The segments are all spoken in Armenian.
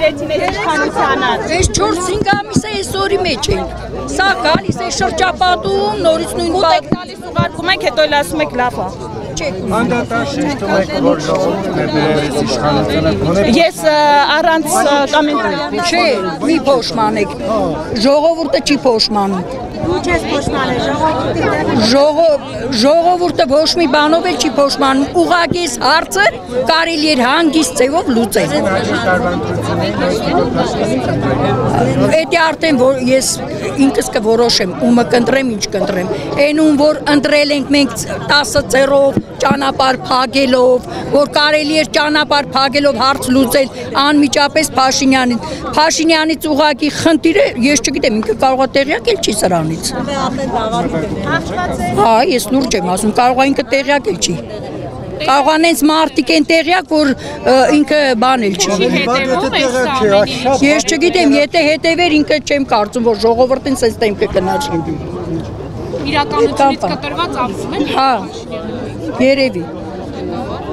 Այս 4-5 ամիս է այսօրի մեջ ենք։ Սա գալիս է շրջապատում, նորից նույն բան։ Գալիս ուղարկում եք, հետո էլ ասում եք լավ է։ Անդադար շեշտում եք, որ ժողովուրդն է բերել այս իշխանությունը։ Ես առանց կոմենտարի Չէ, մի փոշմանեք։ Ժողովուրդը չի փոշմանում։ Ինչ ես փոշմանը, Ժողովուրդը ոչ մի բանով էլ չի փոշմանում։ Ուղղակի հարցը կարելի է հանգիստ ձևով լուծել։ Էդի արդեն որ ես ինքս կորոշեմ, ումը կընտրեմ, ինչ կընտրեմ։ Այն ում որ ընտրել ենք մենք 10 ծերով ճանապարհ փակելով, որ կարելի էր ճանապարհ փակելով հարց լուծել անմիջապես Փաշինյանից ուղղակի խնդիրը ես չգիտեմ ինքը կարող է տեղյակ էլ չի սրանից։ Հա, ես լուրջ եմ ասում, կարող է ինքը տեղյակ էլ չի։ Կարող անենց մարդիկ են տեղյակ, որ ինքը բան էլ չի։ Ես չգիտեմ, եթե հետևեր ինքը չեմ կարծում, որ ժողովրդին սենց դեմքը կնաչ։ իրականությունից կտրված ապրում են։ Հա, երևի։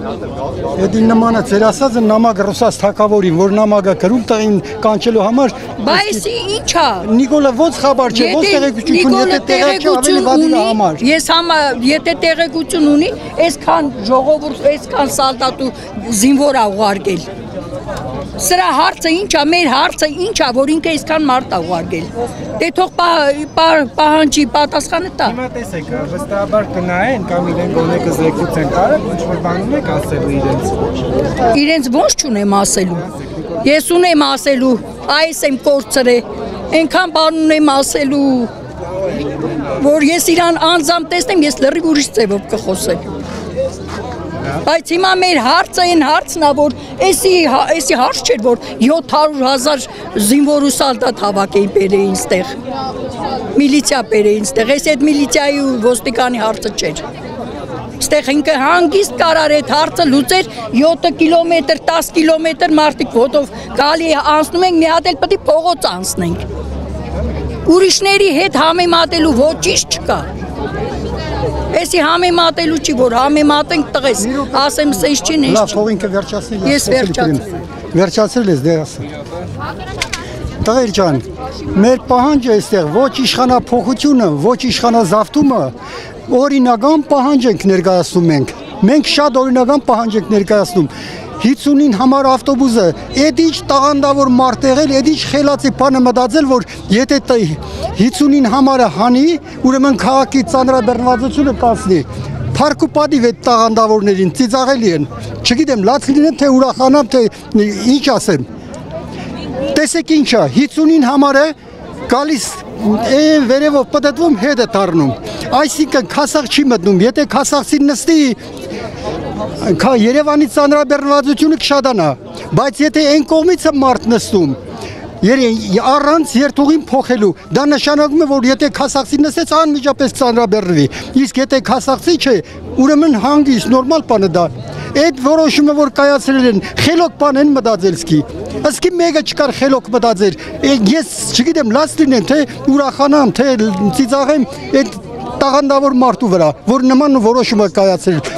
Էդին նմանը ձեր ասածը նամակ ռուսաց թակավորին, որ նամակը գրում տղին կանչելու համար։ Բայց ի՞նչ է։ Նիկոլը ոնց խաբար չէ, ոնց տեղեկություն, եթե տեղեկություն ավելի վատի համար։ Ես եթե տեղեկություն ունի, այսքան ժողովուրդ, այսքան սալդատու զինվոր ա ուղարկել։ Սրա հարցը ինչ է, մեր հարցը ինչ է, որ ինքը այսքան մարդ ա ուղարկել։ Դե թող պահանջի պատասխանը տա։ Հիմա տեսեք, վստահաբար կնայեն կամ իրեն գոնե կզեկուցեն կարը, ինչ-որ բան ունեք ասելու իրենց։ Իրենց ոնց չունեմ ասելու։ Ես ունեմ ասելու, այս եմ կորցրել, այնքան բան ունեմ ասելու, որ ես իրան անձամբ տեսնեմ, ես լրիվ ուրիշ ձևով կխոսեմ։ Բայց հիմա մեր հարցը այն հարցն է, որ էսի հարց չէր, որ 700,000 զինվոր ու սալդատ հավաքեին բերեին ստեղ, միլիցիա բերեին ստեղ, էս այդ միլիցիայի ու ոստիկանի հարցը չէր։ Ստեղ ինքը հանգիստ կարար այդ հարցը լուծեր 7 կիլոմետր, 10 կիլոմետր մարդիկ ոտով գալի անցնում ենք, մի հատ էլ պետք է փողոց անցնենք։ Ուրիշների հետ համեմատելու ոչինչ չկա։ Էսի համեմատելու չի, որ համեմատենք տղես, ասեմ սեզ չի նեշ չի։ Լավ, թող ինքը վերջացնի։ Ես վերջացրել։ Վերջացրել ես դեր ասա։ Տղեր ջան, մեր պահանջը այստեղ ոչ իշխանափոխությունը, ոչ իշխանազավթումը, օրինական պահանջ ենք ներկայացնում ենք։ Մենք շատ օրինական պահանջ ենք ներկայացնում։ 50-ին համար ավտոբուսը, էդ ինչ տաղանդավոր մարդ եղել, էդ ինչ խելացի բանը մտածել, որ եթե 50-ին համարը հանի, ուրեմն քաղաքի ծանրաբեռնվածությունը կացնի։ Փառք ու պատիվ այդ տաղանդավորներին ծիծաղելի են։ Չգիտեմ, լաց լինեն, թե ուրախանամ, թե ինչ ասեմ։ Տեսեք ինչ է, 50-ին համարը գալիս վերևով պտտվում, հետ է դառնում։ Այսինքն քասախ չի մտնում, եթե քասախցին նստի Երևանի ծանրաբեռնվածությունը կշատանա, բայց եթե այն կողմից է մարդ նստում, առանց երթուղին փոխելու, դա նշանակում է, որ եթե քասախցի նստեց, անմիջապես ծանրաբեռնվի, իսկ եթե քասախցի չէ, ուրեմն հանգիստ, նորմալ բան է դա։ Այդ որոշումը, որ կայացրել են, խելոք բան են մտածել սկի։ Ասկի մեկը չկար խելոք մտածել։ Ես չգիտեմ, լաց լինեմ, թե ուրախանամ, թե ծիծաղեմ այդ տաղանդավոր մարդու վրա, որ նման որոշումը կայացրել։